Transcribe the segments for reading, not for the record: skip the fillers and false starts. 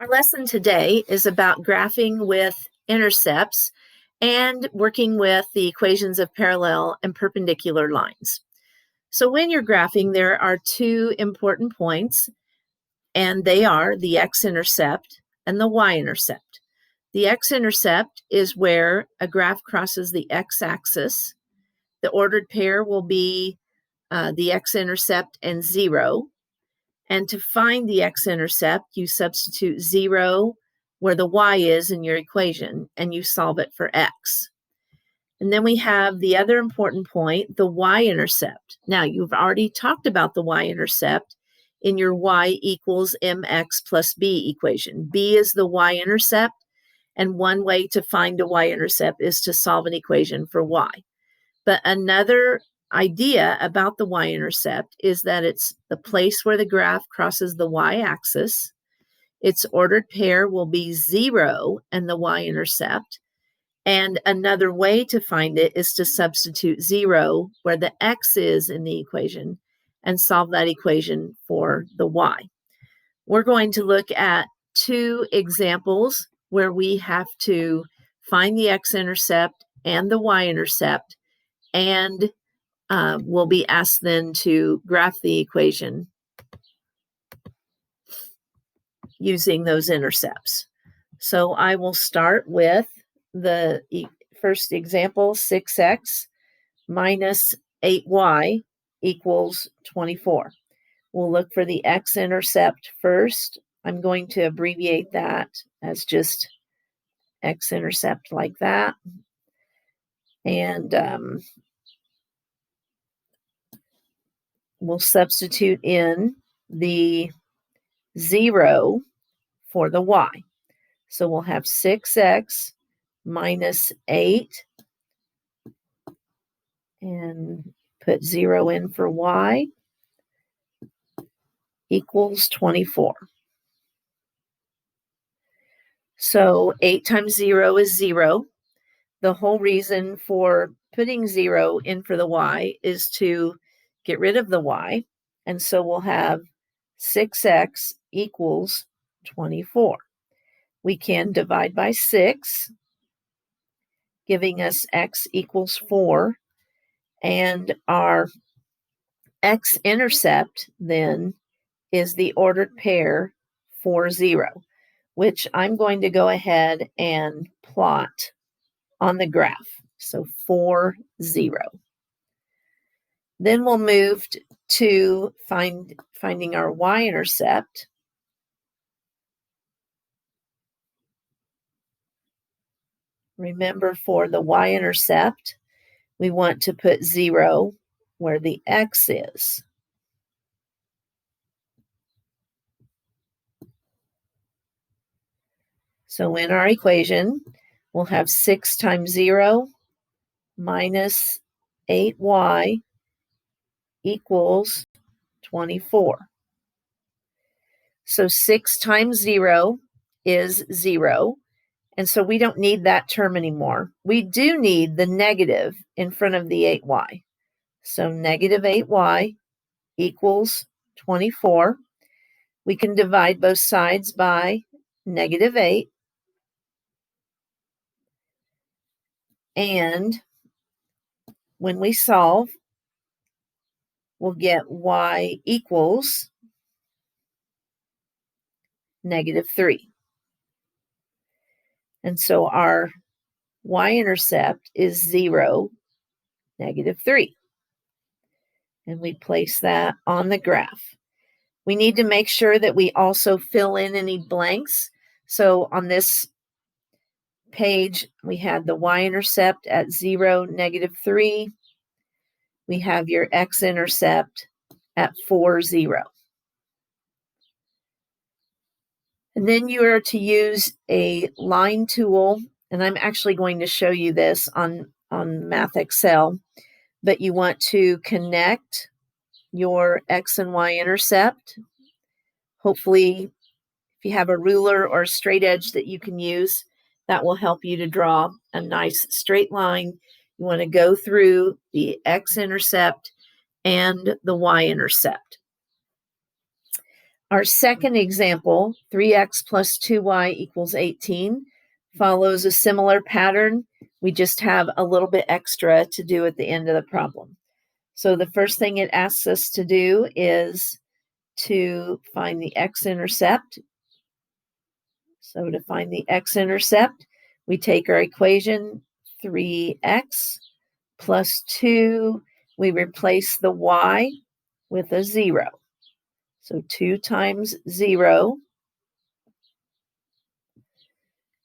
Our lesson today is about graphing with intercepts and working with the equations of parallel and perpendicular lines. So when you're graphing, there are two important points, and they are the x-intercept and the y-intercept. The x-intercept is where a graph crosses the x-axis. The ordered pair will be the x-intercept and 0. And to find the x-intercept, you substitute 0 where the y is in your equation, and you solve it for x. And then we have the other important point, the y-intercept. Now, you've already talked about the y-intercept in your y equals mx plus b equation. B is the y-intercept, and one way to find a y-intercept is to solve an equation for y. But another idea about the y-intercept is that it's the place where the graph crosses the y-axis. Its ordered pair will be 0 and the y-intercept. And another way to find it is to substitute 0 where the x is in the equation and solve that equation for the y. We're going to look at two examples where we have to find the x-intercept and the y-intercept, and we'll be asked then to graph the equation using those intercepts. So I will start with the first example, 6x minus 8y equals 24. We'll look for the x-intercept first. I'm going to abbreviate that as just x-intercept like that. And we'll substitute in the 0 for the y. So we'll have 6x minus 8 and put 0 in for y equals 24. So 8 times 0 is 0. The whole reason for putting 0 in for the y is to get rid of the y. And so we'll have 6x equals 24. We can divide by 6, giving us x equals 4. And our x-intercept then is the ordered pair 4, 0, which I'm going to go ahead and plot on the graph. So 4, 0. Then we'll move to finding our y-intercept. Remember, for the y-intercept, we want to put 0 where the x is. So in our equation, we'll have 6 times 0 minus 8y equals 24. So 6 times 0 is 0. And so we don't need that term anymore. We do need the negative in front of the 8y. So negative 8y equals 24. We can divide both sides by negative 8. And when we solve, we'll get y equals negative 3. And so our y-intercept is 0, negative 3. And we place that on the graph. We need to make sure that we also fill in any blanks. So on this page, we had the y-intercept at 0, negative 3. We have your x-intercept at 4, 0. And then you are to use a line tool, and I'm actually going to show you this on Math Excel, but you want to connect your x and y intercept. Hopefully, if you have a ruler or a straight edge that you can use, that will help you to draw a nice straight line. You want to go through the x-intercept and the y-intercept. Our second example, 3x plus 2y equals 18, follows a similar pattern. We just have a little bit extra to do at the end of the problem. So the first thing it asks us to do is to find the x-intercept. So to find the x-intercept, we take our equation 3x plus 2. We replace the y with a 0. So 2 times 0,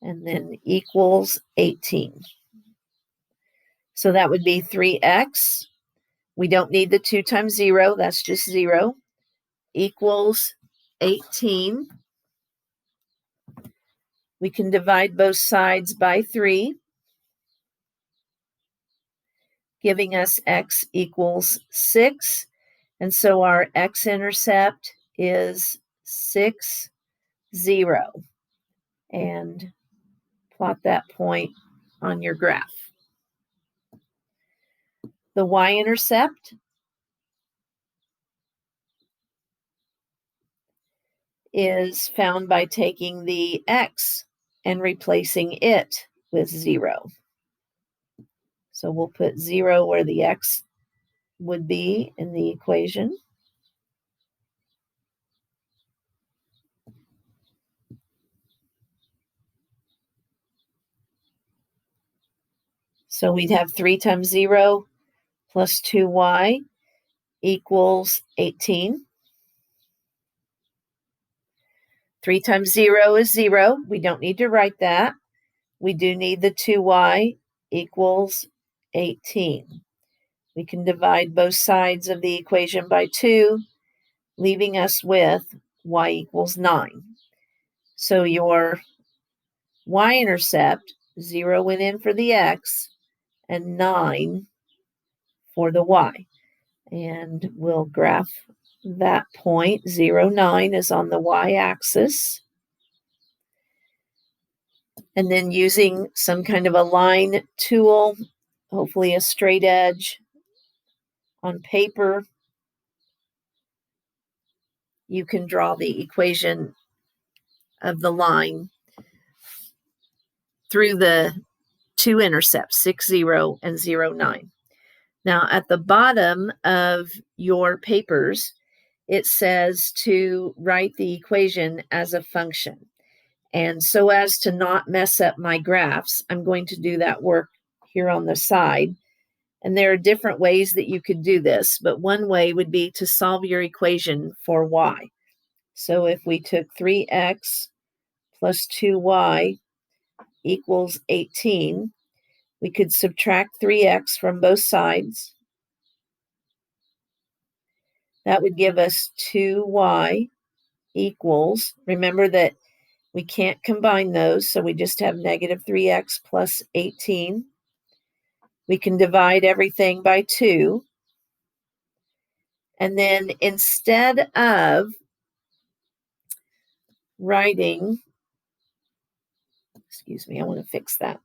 and then equals 18. So that would be 3x. We don't need the 2 times 0. That's just 0. Equals 18. We can divide both sides by 3, giving us x equals 6. And so our x-intercept is 6, 0. And plot that point on your graph. The y-intercept is found by taking the x and replacing it with 0. So we'll put 0 where the x would be in the equation. So we'd have 3 times 0 plus 2y equals 18. 3 times 0 is 0. We don't need to write that. We do need the 2y equals 18. We can divide both sides of the equation by 2, leaving us with y equals 9. So your y-intercept, 0 went in for the x, and 9 for the y. And we'll graph that point. 0, 9 is on the y-axis. And then using some kind of a line tool, hopefully a straight edge on paper, you can draw the equation of the line through the two intercepts, 6, 0 and 0, 9. Now, at the bottom of your papers, it says to write the equation as a function. And so as to not mess up my graphs, I'm going to do that work here on the side. And there are different ways that you could do this, but one way would be to solve your equation for y. So if we took 3x plus 2y equals 18, we could subtract 3x from both sides. That would give us 2y equals, remember that we can't combine those, so we just have negative 3x plus 18. We can divide everything by 2. And then instead of writing, I want to fix that.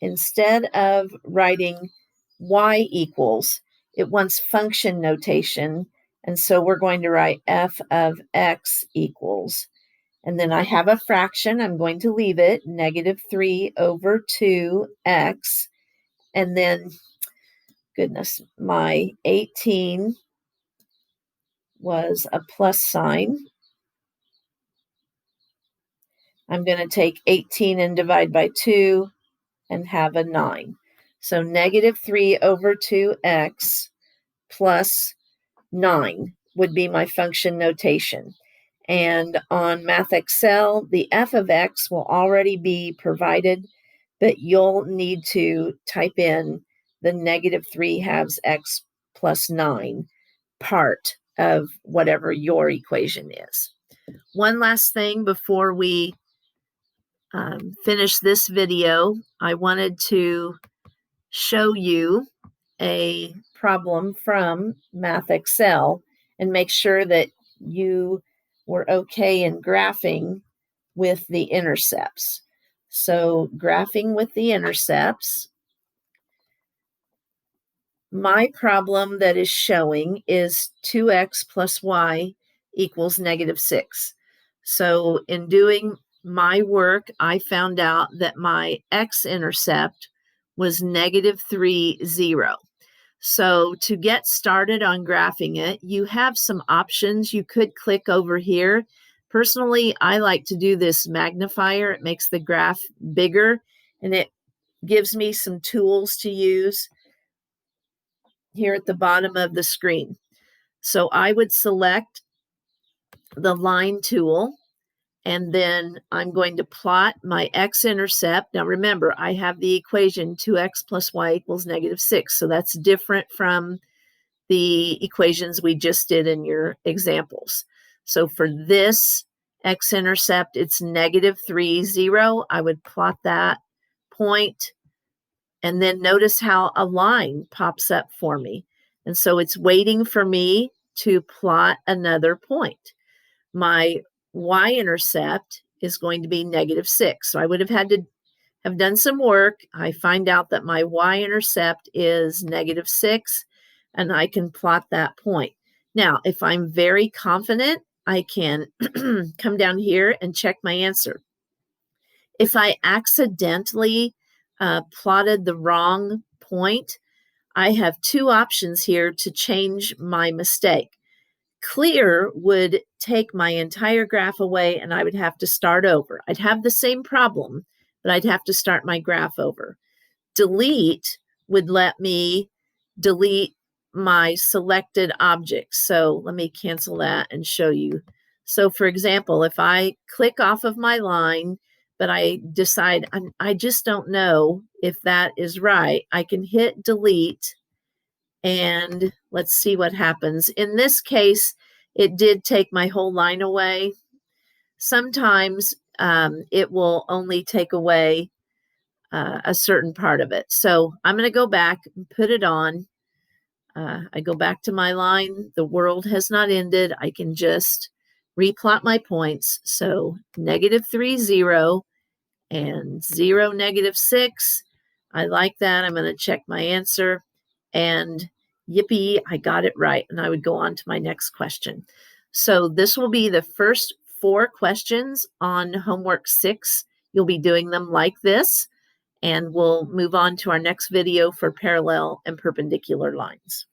Instead of writing y equals, it wants function notation. And so we're going to write f of x equals. And then I have a fraction. I'm going to leave it, negative 3 over 2x. And then, goodness, my 18 was a plus sign. I'm going to take 18 and divide by 2 and have a 9. So negative 3 over 2x plus 9 would be my function notation. And on Math Excel, the f of x will already be provided, but you'll need to type in the negative 3 halves x plus 9 part of whatever your equation is. One last thing before we finish this video, I wanted to show you a problem from Math Excel and make sure that you were okay in graphing with the intercepts. So graphing with the intercepts, my problem that is showing is 2x plus y equals -6. So in doing my work, I found out that my x-intercept was -3, 0. So to get started on graphing it, you have some options. You could click over here. Personally, I like to do this magnifier. It makes the graph bigger, and it gives me some tools to use here at the bottom of the screen. So I would select the line tool, and then I'm going to plot my x-intercept. Now remember, I have the equation 2x plus y equals -6. So that's different from the equations we just did in your examples. So for this x-intercept, it's -3, 0. I would plot that point, and then notice how a line pops up for me. And so it's waiting for me to plot another point. My y-intercept is going to be -6. So I would have had to have done some work. I find out that my y-intercept is -6, and I can plot that point. Now, if I'm very confident, I can come down here and check my answer. If I accidentally plotted the wrong point, I have two options here to change my mistake. Clear would take my entire graph away, and I would have to start over. I'd have the same problem, but I'd have to start my graph over. Delete would let me delete my selected objects. So let me cancel that and show you. So for example, if I click off of my line, but I decide I just don't know if that is right, I can hit delete, and let's see what happens. In this case, it did take my whole line away. Sometimes it will only take away a certain part of it. So I'm going to go back and put it on. I go back to my line. The world has not ended. I can just replot my points. So -3, 0, and 0, -6. I like that. I'm going to check my answer, and yippee, I got it right. And I would go on to my next question. So this will be the first 4 questions on homework 6. You'll be doing them like this, and we'll move on to our next video for parallel and perpendicular lines.